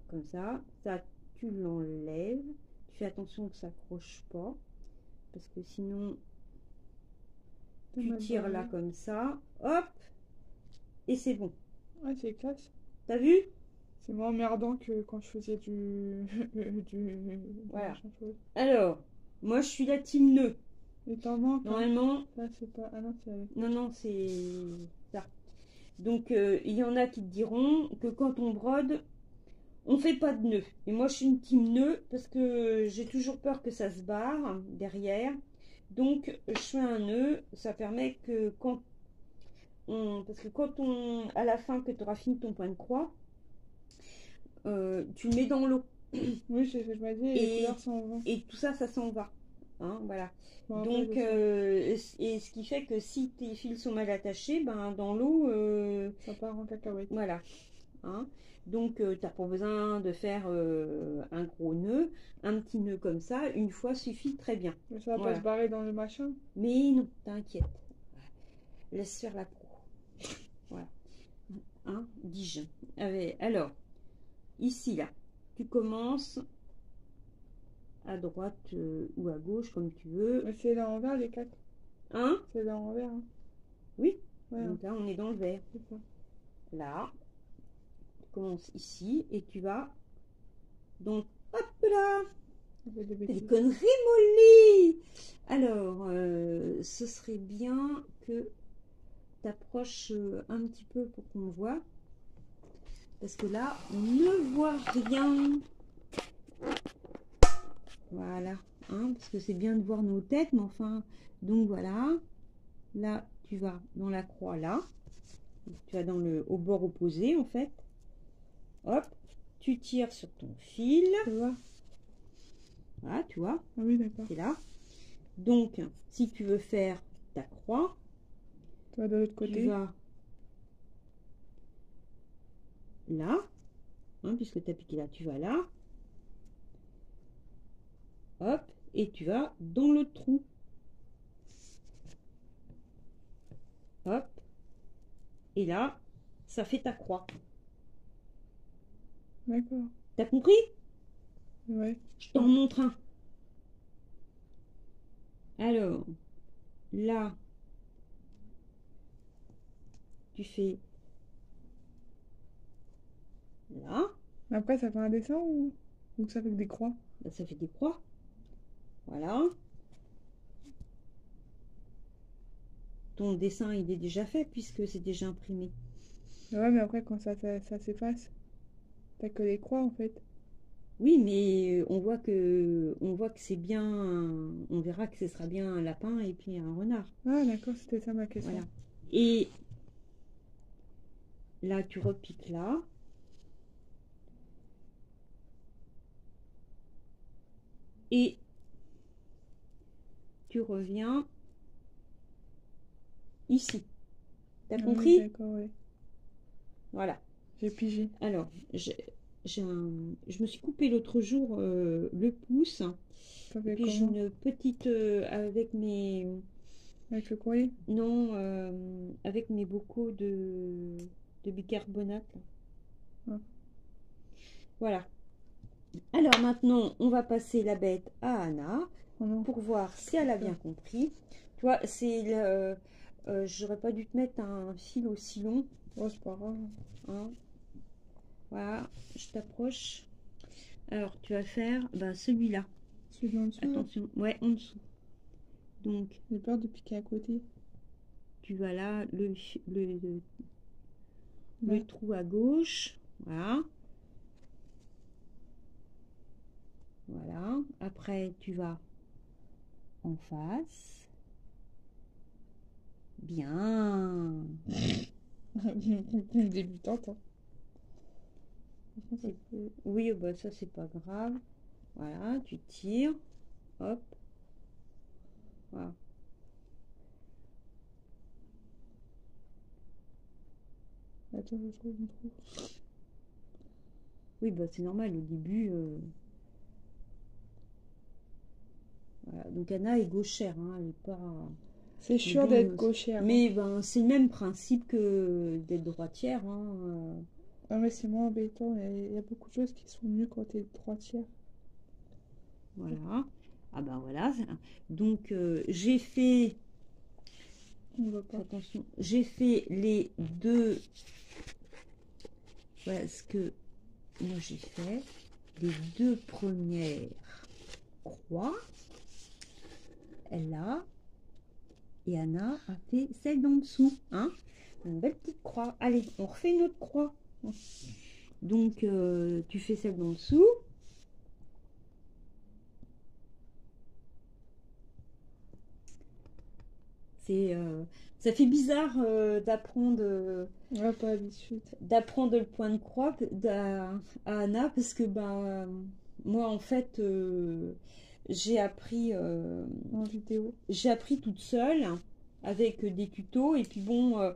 Comme ça. Ça, tu l'enlèves. Tu fais attention que ça accroche pas. Parce que sinon, tu tires là comme ça. Hop. Et c'est bon. Ouais, c'est classe. T'as vu? C'est moins emmerdant que quand je faisais du... Voilà. Alors, moi, je suis la team nœud. Et t'en manques. Normalement. Ça, c'est pas... Ah non, c'est avec... Non, non, c'est ça. Donc, il y en a qui te diront que quand on brode, on fait pas de nœud. Et moi, je suis une team nœud parce que j'ai toujours peur que ça se barre derrière. Donc, je fais un nœud. Ça permet que quand parce que quand à la fin que tu auras fini ton point de croix, tu le mets dans l'eau. Oui, c'est ce que je m'ai dit, et les couleurs s'en vont. Et tout ça, ça s'en va. Hein, voilà. Bon, donc, et ce qui fait que si tes fils sont mal attachés, ben, dans l'eau... ça part en cacahuète. Voilà. Hein. Donc, tu n'as pas besoin de faire un gros nœud. Un petit nœud comme ça, une fois suffit très bien. Mais ça va pas se barrer dans le machin? Mais non, t'inquiète. Laisse faire la pro. Voilà. Hein, dis-je. Alors, ici, là, tu commences à droite ou à gauche, comme tu veux. Mais c'est là envers les 4. Hein? C'est là envers. Hein. Oui. Ouais, Donc là, on est dans le vert. c'est ça. Là, tu commences ici et tu vas. Donc, hop là! On fait des Des bêtises. conneries, Molly! Alors, ce serait bien que tu approches un petit peu pour qu'on voit. Parce que là, on ne voit rien. Voilà. Hein, parce que c'est bien de voir nos têtes, mais enfin. Donc voilà. Là, tu vas dans la croix, là. Tu vas au bord opposé, en fait. Hop. Tu tires sur ton fil. Tu vois? Voilà, tu vois. Ah oui, d'accord. C'est là. Donc, si tu veux faire ta croix, Tu vas de l'autre tu côté. vas là, hein, puisque tu as piqué là, tu vas là, hop, et tu vas dans le trou, hop, et là, ça fait ta croix. D'accord. T'as compris? Ouais. Je t'en montre un. Alors, là, tu fais là, Après, ça fait un dessin ou ça fait que des croix? là, ça fait des croix. Voilà. Ton dessin, il est déjà fait puisque c'est déjà imprimé. Ouais, mais après, quand ça s'efface, t'as que les croix en fait. Oui, mais on voit que c'est bien, on verra que ce sera bien un lapin et puis un renard. Ah, d'accord, c'était ça ma question. Voilà. Et là, tu repiques là. Et tu reviens ici. T'as Ah oui, compris? d'accord, ouais. Voilà. J'ai pigé. Alors, je me suis coupé l'autre jour le pouce. T'as Et fait puis j'ai comment? une petite avec mes Avec le courrier? non avec mes bocaux de bicarbonate. Là. Ah. Voilà. Alors maintenant, on va passer la bête à Anna Oh non. pour voir si elle a bien compris. Tu vois, c'est le j'aurais pas dû te mettre un fil aussi long. Oh, c'est pas grave. Hein. Voilà, je t'approche. Alors, tu vas faire celui-là. Celui en dessous, là? Attention, ouais, en dessous. Donc, J'ai peur de piquer à côté. tu vas là, le Ouais. trou à gauche. Voilà. Voilà. Après, tu vas en face. Bien. Une débutante, hein. Oui, bah ça, c'est pas grave. Voilà, tu tires. Hop. Voilà. Attends, je trouve une trou. Oui, bah c'est normal, au début. Voilà. Donc Anna est gauchère, hein, elle est pas. C'est sûr bon, d'être gauchère. Mais ben, c'est le même principe que d'être droitière. Hein. Ah, mais c'est moins embêtant. Il y a beaucoup de choses qui sont mieux quand t'es droitière. Voilà. Ah ben voilà. Donc j'ai fait. On voit pas. Attention, j'ai fait les deux. Voilà ce que moi j'ai fait. Les deux premières croix. Elle a. Et Anna a fait celle d'en dessous. Hein, une belle petite croix. Allez, on refait une autre croix. Donc, tu fais celle d'en dessous. Ça fait bizarre d'apprendre Ah, pas l'habitude. le point de croix à Anna parce que moi en fait j'ai appris En vidéo. toute seule avec des tutos et puis bon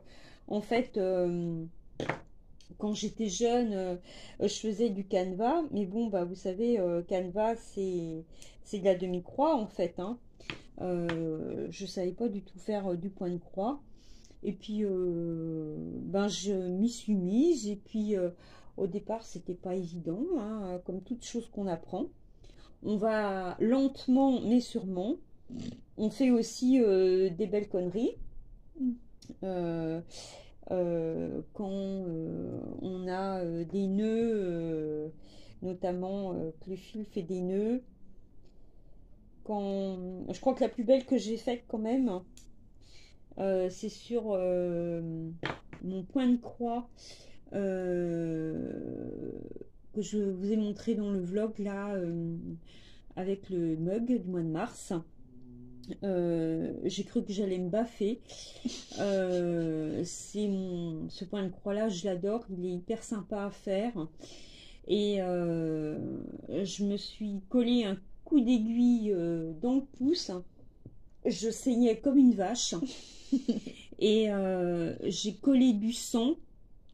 en fait quand j'étais jeune je faisais du Canva mais bon vous savez Canva c'est de la demi-croix en fait hein. Je savais pas du tout faire du point de croix et puis je m'y suis mise et puis au départ c'était pas évident hein, comme toute chose qu'on apprend on va lentement mais sûrement. On fait aussi des belles conneries. Euh, quand on a des nœuds, notamment que le fil fait des nœuds. Je crois que la plus belle que j'ai faite quand même, c'est sur mon point de croix que je vous ai montré dans le vlog là, avec le mug du mois de mars. J'ai cru que j'allais me baffer. Ce point de croix là, je l'adore, il est hyper sympa à faire. Et je me suis collé un coup d'aiguille dans le pouce. Je saignais comme une vache. Et j'ai collé du sang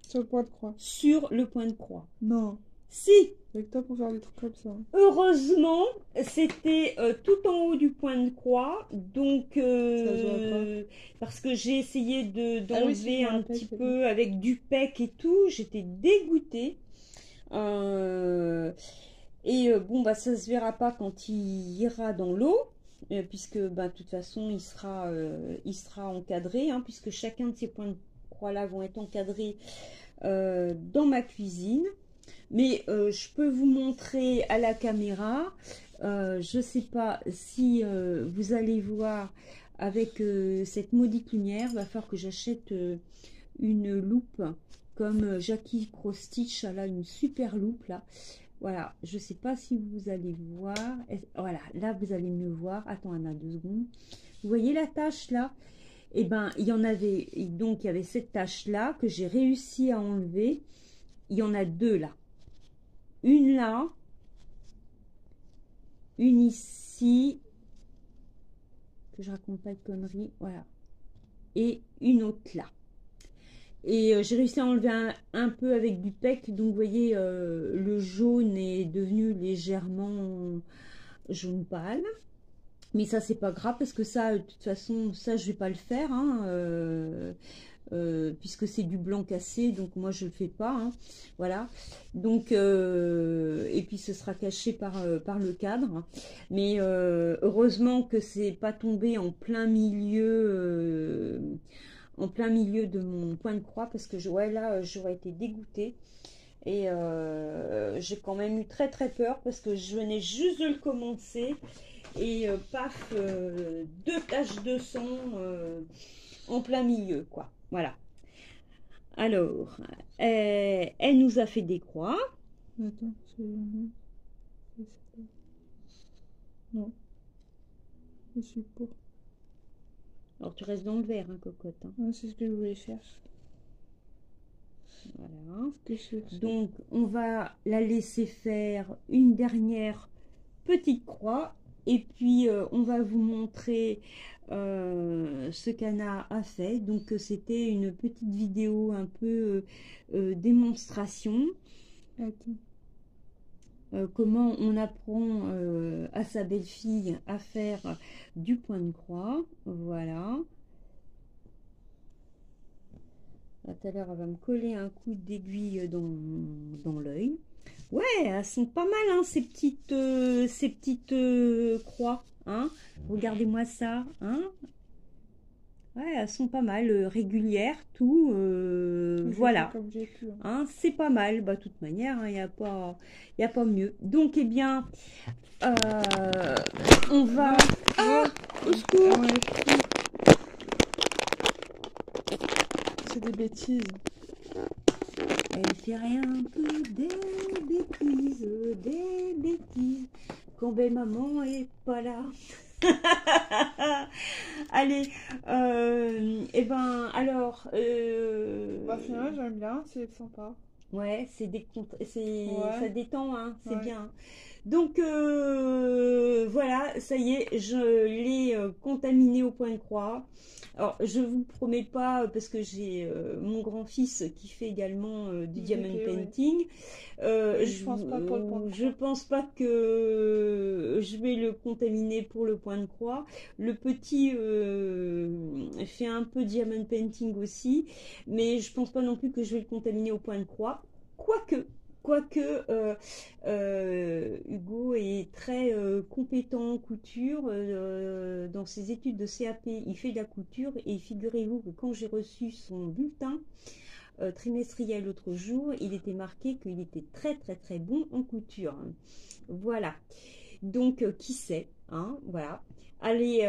Sur le point de croix. sur le point de croix. Non. Si! Avec toi pour faire des trucs comme ça. Heureusement, c'était tout en haut du point de croix, donc Ça se voit parce que j'ai essayé d'enlever Ah oui, si, je me un rappelle, petit c'est peu avec du pec et tout, j'étais dégoûtée. Bon, bah ça se verra pas quand il ira dans l'eau, puisque bah, de toute façon il sera encadré, hein, puisque chacun de ces points de croix là vont être encadrés dans ma cuisine. Mais je peux vous montrer à la caméra. Je ne sais pas si vous allez voir avec cette maudite lumière. Il va falloir que j'achète une loupe comme Jackie Cross-Stitch. Elle a une super loupe là. Voilà, je ne sais pas si vous allez voir. Voilà, là vous allez mieux voir. Attends, Anna, 2 secondes. Vous voyez la tache là? Eh ben, il y en avait, donc il y avait cette tache là que j'ai réussi à enlever. Il y en a 2 là. Une là, une ici, que je raconte pas de conneries, voilà, et une autre là. Et j'ai réussi à enlever un peu avec du pec, donc vous voyez, le jaune est devenu légèrement jaune pâle. Mais ça, c'est pas grave, parce que ça, de toute façon, ça, je vais pas le faire, hein, puisque c'est du blanc cassé, donc moi je le fais pas, hein, voilà. Donc et puis ce sera caché par le cadre, mais heureusement que c'est pas tombé en plein milieu de mon point de croix, parce que ouais, là j'aurais été dégoûtée. Et j'ai quand même eu très très peur, parce que je venais juste de le commencer et paf, 2 taches de sang en plein milieu, quoi. Voilà. Alors, elle nous a fait des croix. Attends, non. Je suis pour. Alors, tu restes dans le vert, hein, cocotte. Hein. Non, c'est ce que je voulais faire. Voilà. Que Donc, on va la laisser faire une dernière petite croix. Et puis, on va vous montrer ce qu'Anna a fait. Donc, c'était une petite vidéo un peu démonstration. Comment on apprend à sa belle-fille à faire du point de croix. Voilà. Là, tout à l'heure, elle va me coller un coup d'aiguille dans l'œil. Ouais, elles sont pas mal, hein, ces petites croix. Hein. Regardez-moi ça. Hein. Ouais, elles sont pas mal, régulières, tout. Voilà. Hein, c'est pas mal. Bah, de toute manière, il n'y a pas mieux. Donc, eh bien, on va... Ah, au secours. C'est des bêtises. Elle fait rien que des bêtises. Quand belle maman est pas là. Allez, et ben alors. Bah, finalement, j'aime bien, c'est sympa. Ouais, ça détend, hein, c'est Ouais. bien. Donc voilà, ça y est, je l'ai contaminé au point de croix. Alors, je vous promets pas, parce que j'ai mon grand-fils qui fait également du diamond painting. Je pense pas pour le point de croix. Je pense pas que je vais le contaminer pour le point de croix. Le petit fait un peu diamond painting aussi, mais je pense pas non plus que je vais le contaminer au point de croix. Quoique Hugo est très compétent en couture. Dans ses études de CAP, il fait de la couture. Et figurez-vous que quand j'ai reçu son bulletin trimestriel l'autre jour, il était marqué qu'il était très très très bon en couture. Voilà. Donc, qui sait, hein, voilà. Allez,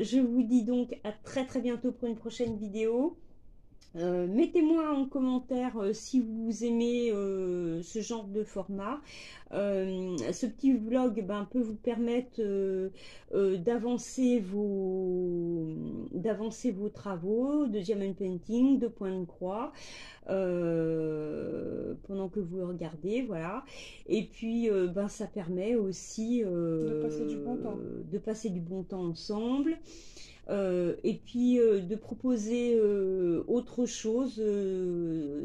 je vous dis donc à très très bientôt pour une prochaine vidéo. Mettez-moi en commentaire si vous aimez ce genre de format. Ce petit vlog peut vous permettre d'avancer vos travaux de diamond painting, de point de croix, pendant que vous le regardez, voilà. Et puis ça permet aussi De passer du bon temps. de passer du bon temps ensemble. Et puis de proposer autre chose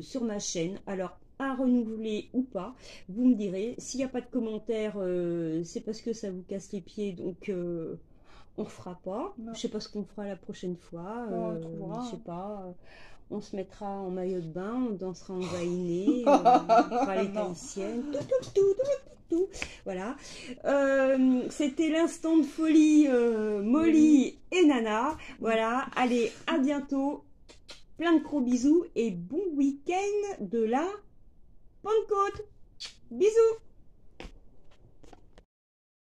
sur ma chaîne. Alors, à renouveler ou pas, vous me direz. S'il n'y a pas de commentaires, c'est parce que ça vous casse les pieds, donc on ne fera pas. Non. Je sais pas ce qu'on fera la prochaine fois. On trouvera, je sais hein. pas. On se mettra en maillot de bain, on dansera en vainé, on fera les tahitiennes, tout. Voilà. C'était l'instant de folie Molly et Nana. Voilà. Allez, à bientôt. Plein de gros bisous et bon week-end de la Pentecôte. Bisous.